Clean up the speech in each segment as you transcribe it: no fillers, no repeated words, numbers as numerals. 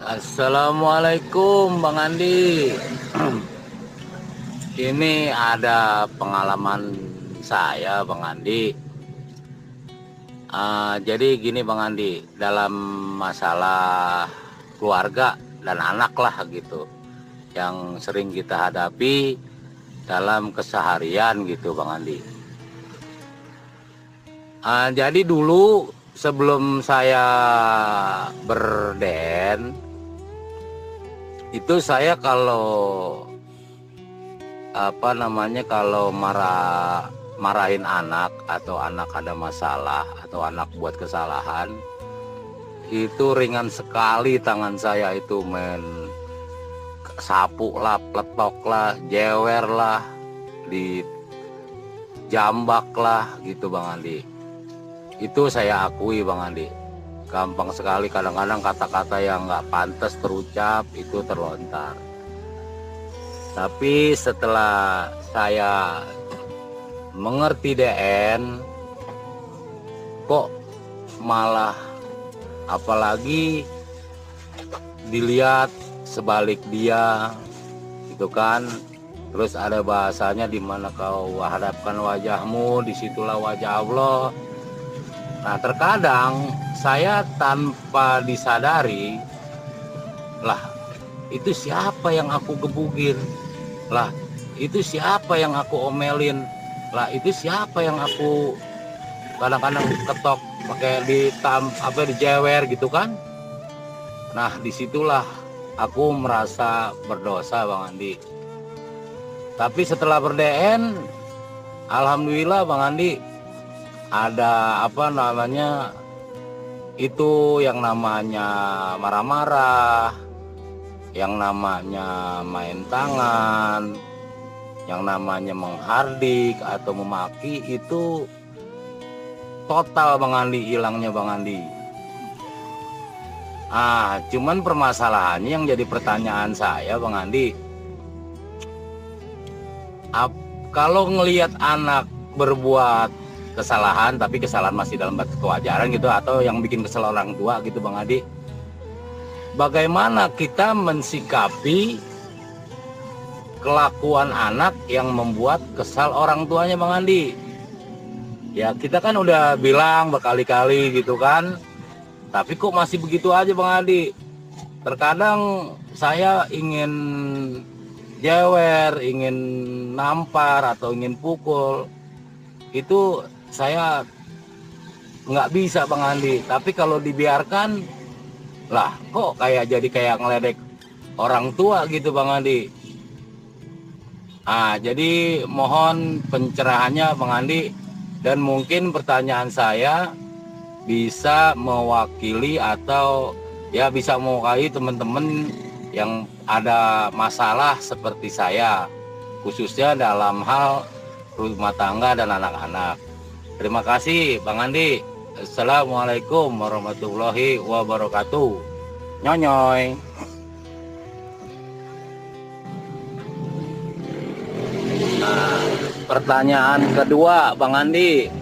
Assalamualaikum Bang Andi. Ini ada pengalaman saya Bang Andi. Jadi gini Bang Andi, dalam masalah keluarga dan anak lah gitu, yang sering kita hadapi dalam keseharian gitu Bang Andi. Jadi dulu sebelum saya berden, itu saya kalau kalau marahin anak atau anak ada masalah atau anak buat kesalahan, itu ringan sekali tangan saya itu sapu lah, peletok lah, jewer lah, dijambak lah gitu Bang Andi. Itu saya akui Bang Andi, gampang sekali kadang-kadang kata-kata yang nggak pantas terucap itu terlontar. Tapi setelah saya mengerti DN, kok malah apalagi dilihat sebalik dia gitu kan. Terus ada bahasanya, di mana kau hadapkan wajahmu, disitulah wajah Allah. Nah terkadang saya tanpa disadari, lah itu siapa yang aku gebugin, lah itu siapa yang aku omelin, lah itu siapa yang aku kadang-kadang ketok pakai dijewer gitu kan. Nah disitulah aku merasa berdosa Bang Andi. Tapi setelah berdn, alhamdulillah Bang Andi, ada itu yang namanya marah-marah, yang namanya main tangan, yang namanya menghardik atau memaki, itu total Bang Andi, hilangnya Bang Andi. Cuman permasalahannya yang jadi pertanyaan saya Bang Andi, kalau ngelihat anak berbuat kesalahan, tapi kesalahan masih dalam batas kewajaran gitu, atau yang bikin kesel orang tua gitu Bang Andi, bagaimana kita mensikapi kelakuan anak yang membuat kesal orang tuanya Bang Andi? Ya kita kan udah bilang berkali-kali gitu kan, tapi kok masih begitu aja Bang Andi. Terkadang saya ingin jewer, ingin nampar atau ingin pukul, itu saya nggak bisa Bang Andi. Tapi kalau dibiarkan, lah kok kayak ngeledek orang tua gitu Bang Andi. Jadi mohon pencerahannya Bang Andi, dan mungkin pertanyaan saya bisa mewakili atau ya bisa mewakili teman-teman yang ada masalah seperti saya, khususnya dalam hal rumah tangga dan anak-anak. Terima kasih Bang Andi. Assalamualaikum warahmatullahi wabarakatuh. Nyonyoy. Pertanyaan kedua Bang Andi,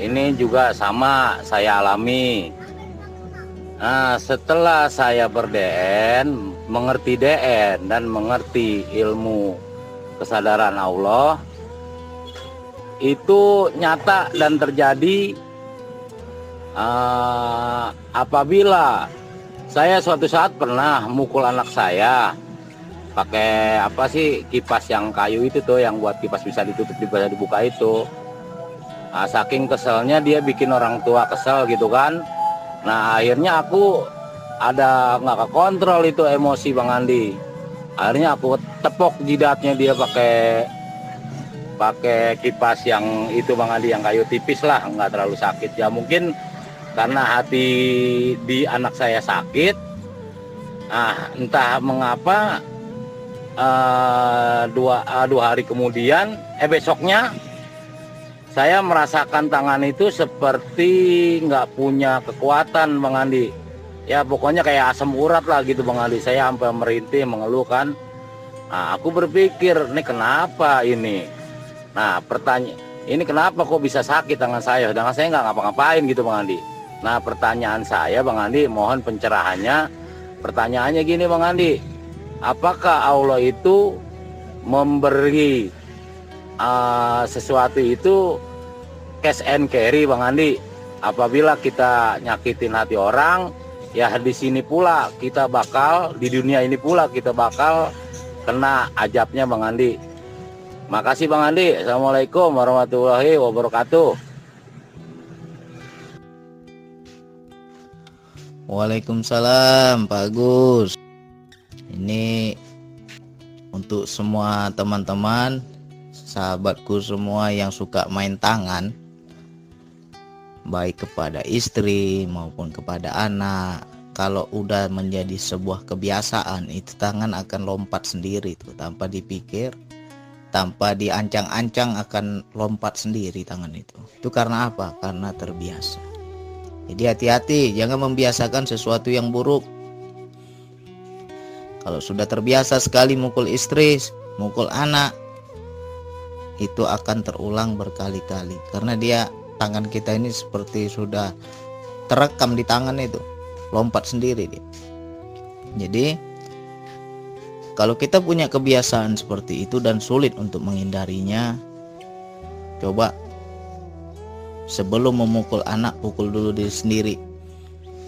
ini juga sama saya alami. Setelah saya ber-DN, mengerti DN dan mengerti ilmu kesadaran Allah, itu nyata dan terjadi apabila saya suatu saat pernah mukul anak saya pakai kipas yang kayu itu tuh, yang buat kipas bisa ditutup bisa dibuka itu. Saking keselnya dia bikin orang tua kesel gitu kan. Nah akhirnya aku ada nggak kekontrol itu emosi Bang Andi. Akhirnya aku tepok jidatnya dia pakai kipas yang itu Bang Andi, yang kayu tipis lah, nggak terlalu sakit. Ya mungkin karena hati di anak saya sakit, entah mengapa dua hari kemudian, besoknya saya merasakan tangan itu seperti nggak punya kekuatan Bang Andi. Ya pokoknya kayak asam urat lah gitu Bang Andi. Saya sampai merintih, mengeluh kan. Aku berpikir, ini kenapa ini? Ini kenapa kok bisa sakit tangan saya? Sedangkan saya nggak ngapa-ngapain gitu Bang Andi. Pertanyaan saya Bang Andi, mohon pencerahannya, Pertanyaannya gini Bang Andi, apakah Allah itu memberi sesuatu itu cash and carry Bang Andi? Apabila kita nyakitin hati orang, ya di sini pula kita bakal, di dunia ini pula kita bakal kena azabnya Bang Andi. Makasih Bang Andi. Assalamualaikum warahmatullahi wabarakatuh. Waalaikumsalam Pak Agus. Ini untuk semua teman-teman, sahabatku semua yang suka main tangan, baik kepada istri maupun kepada anak. Kalau udah menjadi sebuah kebiasaan, itu tangan akan lompat sendiri tuh, tanpa dipikir, tanpa diancang-ancang akan lompat sendiri tangan itu. Itu karena apa? Karena terbiasa. Jadi hati-hati, jangan membiasakan sesuatu yang buruk. Kalau sudah terbiasa sekali mukul istri, mukul anak, itu akan terulang berkali-kali. Karena tangan kita ini seperti sudah terekam di tangan itu, lompat sendiri dia. Jadi kalau kita punya kebiasaan seperti itu dan sulit untuk menghindarinya, coba sebelum memukul anak, pukul dulu diri sendiri.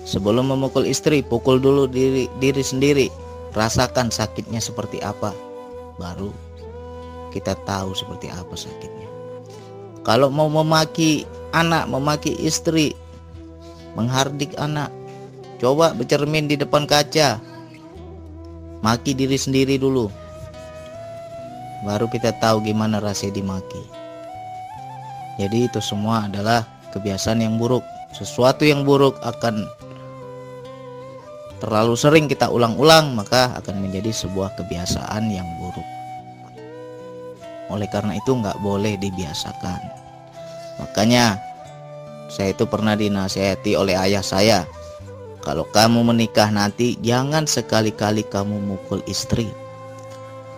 Sebelum memukul istri, pukul dulu diri sendiri. Rasakan sakitnya seperti apa, baru kita tahu seperti apa sakitnya. Kalau mau memaki anak, memaki istri, menghardik anak, coba bercermin di depan kaca, maki diri sendiri dulu, baru kita tahu gimana rasanya dimaki. Jadi itu semua adalah kebiasaan yang buruk. Sesuatu yang buruk akan terlalu sering kita ulang-ulang, maka akan menjadi sebuah kebiasaan yang buruk. Oleh karena itu nggak boleh dibiasakan. Makanya saya itu pernah dinasihati oleh ayah saya, kalau kamu menikah nanti jangan sekali-kali kamu mukul istri.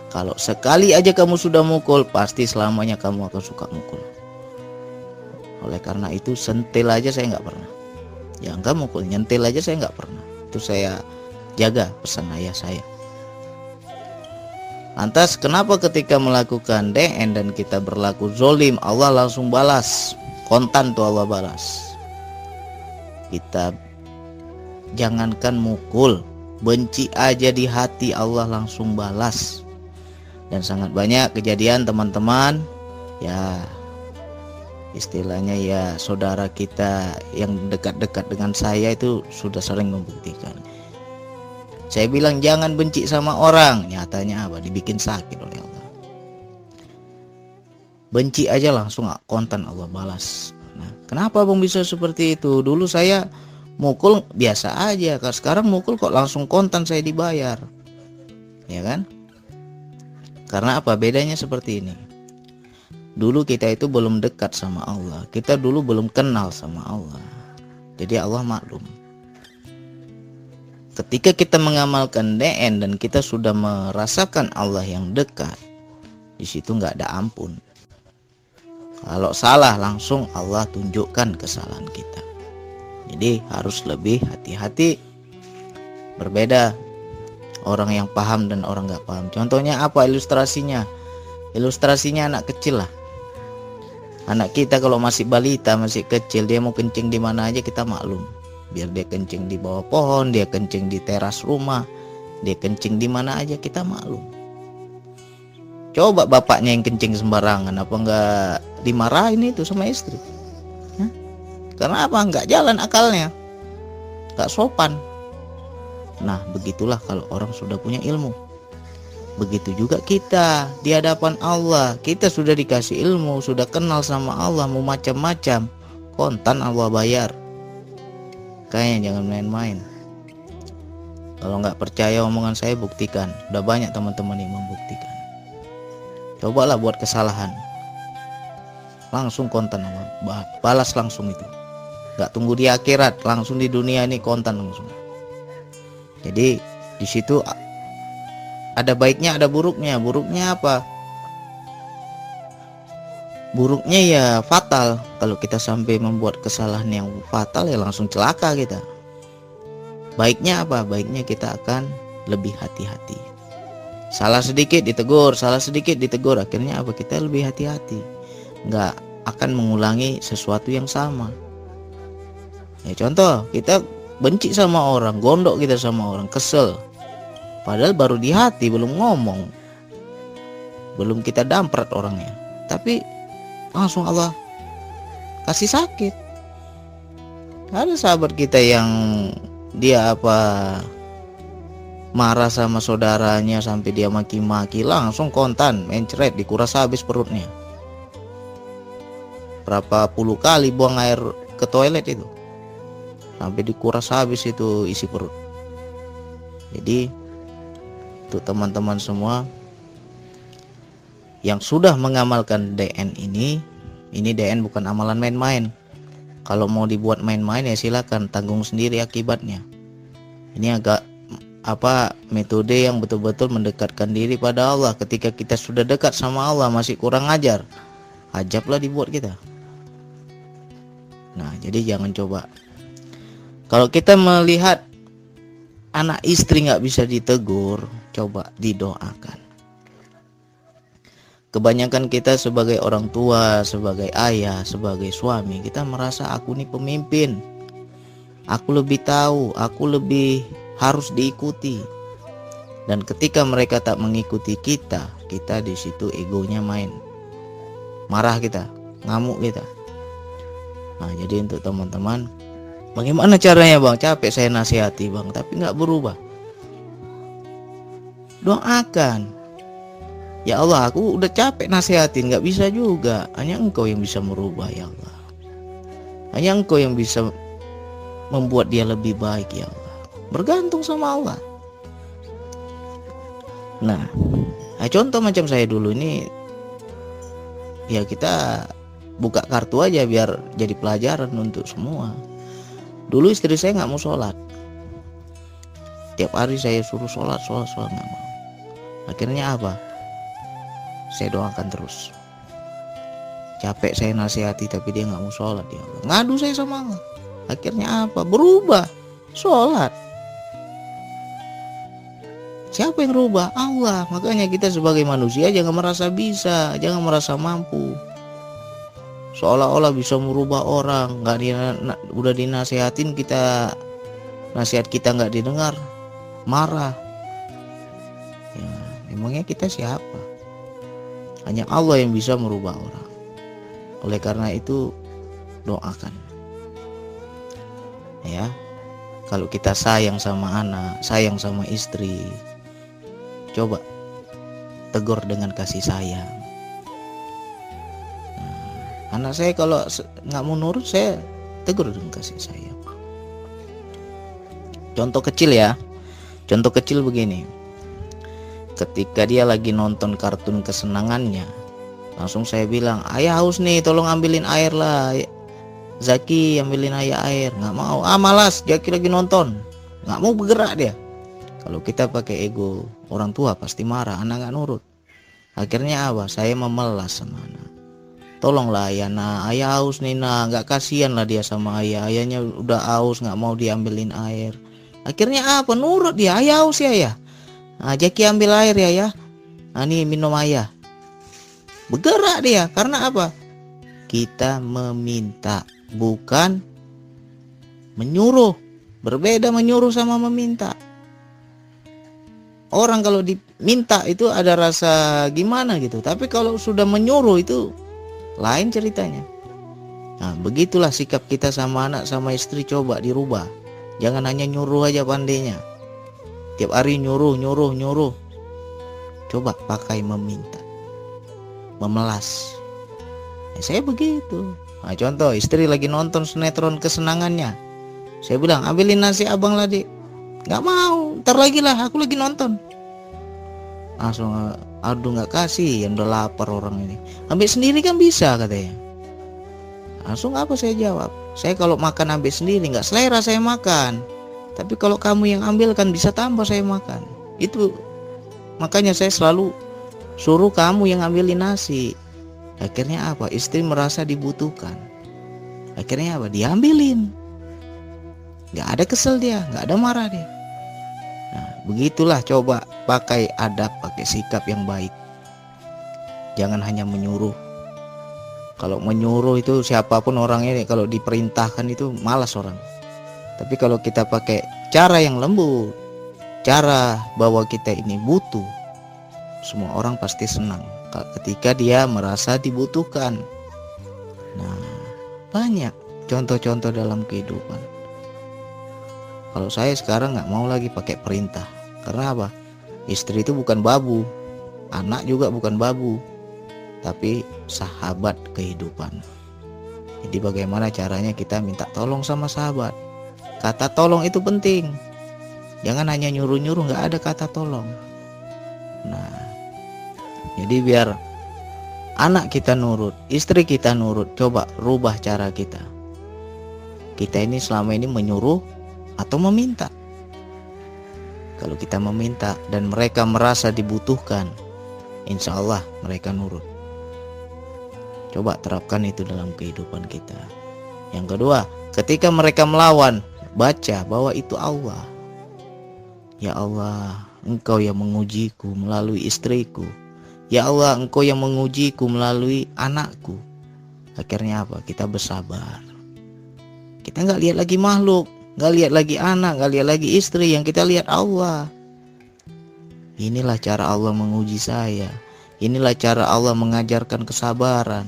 Kalau sekali aja kamu sudah mukul, pasti selamanya kamu akan suka mukul. Oleh karena itu sentil aja saya nggak pernah. Jangan mukul, nyentil aja saya nggak pernah. Itu saya jaga pesan ayah saya. Lantas kenapa ketika melakukan DN dan kita berlaku zolim, Allah langsung balas, kontan tuh Allah balas. Kita jangankan mukul, benci aja di hati Allah langsung balas. Dan sangat banyak kejadian teman-teman, ya istilahnya ya saudara kita yang dekat-dekat dengan saya itu sudah sering membuktikan. Saya bilang jangan benci sama orang, nyatanya apa? Dibikin sakit oleh Allah. Benci aja langsung kontan Allah balas. Nah, kenapa Bang bisa seperti itu? Dulu saya mukul biasa aja, sekarang mukul kok langsung kontan saya dibayar. Ya kan? Karena apa? Bedanya seperti ini. Dulu kita itu belum dekat sama Allah, kita dulu belum kenal sama Allah, jadi Allah maklum. Ketika kita mengamalkan DN dan kita sudah merasakan Allah yang dekat, di situ nggak ada ampun. Kalau salah langsung Allah tunjukkan kesalahan kita. Jadi harus lebih hati-hati. Berbeda orang yang paham dan orang nggak paham. Contohnya apa ilustrasinya? Ilustrasinya anak kecil lah. Anak kita kalau masih balita, masih kecil, dia mau kencing di mana aja kita maklum. Biar dia kencing di bawah pohon, dia kencing di teras rumah, dia kencing di mana aja kita maklum. Coba bapaknya yang kencing sembarangan, apa enggak dimarahin itu sama istri? Hah? Karena apa? Enggak jalan akalnya, enggak sopan. Nah begitulah kalau orang sudah punya ilmu. Begitu juga kita di hadapan Allah, kita sudah dikasih ilmu, sudah kenal sama Allah, mau macam-macam, kontan Allah bayar. Kayaknya jangan main-main. Kalau nggak percaya omongan saya, buktikan. Udah banyak teman-teman yang membuktikan. Cobalah buat kesalahan, langsung kontan Allah, balas langsung itu. Nggak tunggu di akhirat, langsung di dunia ini kontan langsung. Jadi di situ ada baiknya, ada buruknya. Buruknya apa? Buruknya ya fatal. Kalau kita sampai membuat kesalahan yang fatal, ya langsung celaka kita. Baiknya apa? Baiknya kita akan lebih hati-hati. Salah sedikit ditegur, akhirnya apa? Kita lebih hati-hati, nggak akan mengulangi sesuatu yang sama. Ya contoh, kita benci sama orang, gondok kita sama orang, kesel, padahal baru di hati, belum ngomong, belum kita damprat orangnya, tapi langsung Allah kasih sakit. Ada sahabat kita yang dia marah sama saudaranya sampai dia maki-maki, langsung kontan mencret, dikuras habis perutnya. Berapa puluh kali buang air ke toilet itu, sampai dikuras habis itu isi perut. Jadi untuk teman-teman semua yang sudah mengamalkan DN ini DN bukan amalan main-main. Kalau mau dibuat main-main ya silakan, tanggung sendiri akibatnya. Ini agak metode yang betul-betul mendekatkan diri pada Allah. Ketika kita sudah dekat sama Allah masih kurang ajar, ajablah dibuat kita. Nah, jadi jangan coba. Kalau kita melihat anak istri nggak bisa ditegur, coba didoakan. Kebanyakan kita sebagai orang tua, sebagai ayah, sebagai suami, kita merasa aku nih pemimpin, aku lebih tahu, aku lebih harus diikuti. Dan ketika mereka tak mengikuti kita di situ egonya main, marah kita, ngamuk kita. Nah, jadi untuk teman-teman, bagaimana caranya bang? Capek saya nasihati bang, tapi nggak berubah. Doakan. Ya Allah, aku udah capek nasihatin, nggak bisa juga. Hanya Engkau yang bisa merubah ya Allah. Hanya Engkau yang bisa membuat dia lebih baik ya Allah. Bergantung sama Allah. Nah, contoh macam saya dulu ini, ya kita buka kartu aja biar jadi pelajaran untuk semua. Dulu istri saya nggak mau sholat. Tiap hari saya suruh sholat nggak mau. Akhirnya apa? Saya doakan terus. Capek saya nasihati tapi dia nggak mau sholat ya Allah. Ngadu saya sama Allah. Akhirnya apa? Berubah, sholat. Siapa yang rubah? Allah. Makanya kita sebagai manusia jangan merasa bisa, jangan merasa mampu, seolah-olah bisa merubah orang. Udah dinasihatin, kita nasihat kita nggak didengar, marah. Ya, emangnya kita siapa? Hanya Allah yang bisa merubah orang. Oleh karena itu doakan. Ya, kalau kita sayang sama anak, sayang sama istri, coba tegur dengan kasih sayang. Nah, anak saya kalau nggak mau nurut, saya tegur dengan kasih sayang. Contoh kecil ya, contoh kecil begini. Ketika dia lagi nonton kartun kesenangannya, langsung saya bilang, ayah haus nih, tolong ambilin air lah, Zaki ambilin ayah air. Nggak mau, malas, Zaki lagi nonton, nggak mau bergerak dia. Kalau kita pakai ego, orang tua pasti marah, anak nggak nurut. Akhirnya apa? Saya memelas sama anak. Tolonglah ayah, ayah haus nih nggak kasihan lah dia sama ayahnya udah haus, nggak mau diambilin air. Akhirnya apa? Nurut dia, ayah haus ya. Jaki ambil air ya. Nih minum ayah. Bergerak dia. Karena apa? Kita meminta, bukan menyuruh. Berbeda menyuruh sama meminta. Orang kalau diminta itu ada rasa gimana gitu. Tapi kalau sudah menyuruh itu lain ceritanya. Nah, begitulah sikap kita sama anak, sama istri, coba dirubah. Jangan hanya nyuruh aja pandainya. Tiap hari nyuruh. Coba pakai meminta, memelas. Saya begitu. Nah, contoh istri lagi nonton sinetron kesenangannya, saya bilang ambilin nasi abang lah dik. Nggak mau, ntar lagi lah, aku lagi nonton. Langsung, aduh nggak kasih, yang udah lapar orang ini. Ambil sendiri kan bisa katanya. Langsung apa saya jawab? Saya kalau makan ambil sendiri nggak selera saya makan. Tapi kalau kamu yang ambil kan bisa tambah saya makan. Itu makanya saya selalu suruh kamu yang ambilin nasi. Akhirnya apa? Istri merasa dibutuhkan. Akhirnya apa? Diambilin. nggak ada kesel dia, nggak ada marah dia. Nah, begitulah, coba pakai adab, pakai sikap yang baik. Jangan hanya menyuruh. Kalau menyuruh itu siapapun orangnya, kalau diperintahkan itu malas orang. Tapi kalau kita pakai cara yang lembut, cara bahwa kita ini butuh, semua orang pasti senang ketika dia merasa dibutuhkan. Nah, banyak contoh-contoh dalam kehidupan. Kalau saya sekarang nggak mau lagi pakai perintah. Karena apa? Istri itu bukan babu, anak juga bukan babu, tapi sahabat kehidupan. Jadi bagaimana caranya kita minta tolong sama sahabat. Kata tolong itu penting. Jangan hanya nyuruh-nyuruh, nggak ada kata tolong. Nah, jadi biar anak kita nurut, istri kita nurut, coba rubah cara kita. Kita ini selama ini menyuruh atau meminta. Kalau kita meminta dan mereka merasa dibutuhkan, insya Allah mereka nurut. Coba terapkan itu dalam kehidupan kita. Yang kedua, ketika mereka melawan, baca bahwa itu Allah. Ya Allah, Engkau yang mengujiku melalui istriku. Ya Allah, Engkau yang mengujiku melalui anakku. Akhirnya apa? Kita bersabar. Kita nggak lihat lagi makhluk, nggak lihat lagi anak, nggak lihat lagi istri, yang kita lihat Allah. Inilah cara Allah menguji saya. Inilah cara Allah mengajarkan kesabaran.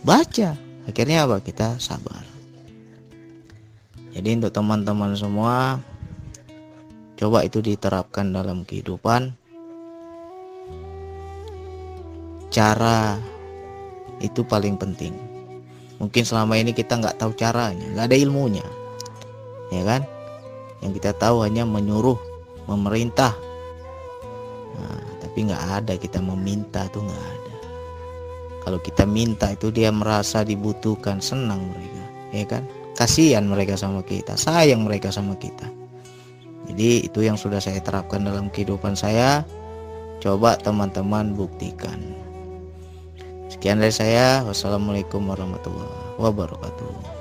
Baca, akhirnya apa? Kita sabar. Jadi untuk teman-teman semua, coba itu diterapkan dalam kehidupan. Cara itu paling penting. Mungkin selama ini kita nggak tahu caranya, nggak ada ilmunya, ya kan? Yang kita tahu hanya menyuruh, memerintah. Nah, tapi nggak ada kita meminta, tuh nggak ada. Kalau kita minta itu dia merasa dibutuhkan, senang mereka, ya kan? Kasihan mereka sama kita, sayang mereka sama kita. Jadi itu yang sudah saya terapkan dalam kehidupan saya. Coba teman-teman buktikan. Sekian dari saya. Wassalamualaikum warahmatullahi wabarakatuh.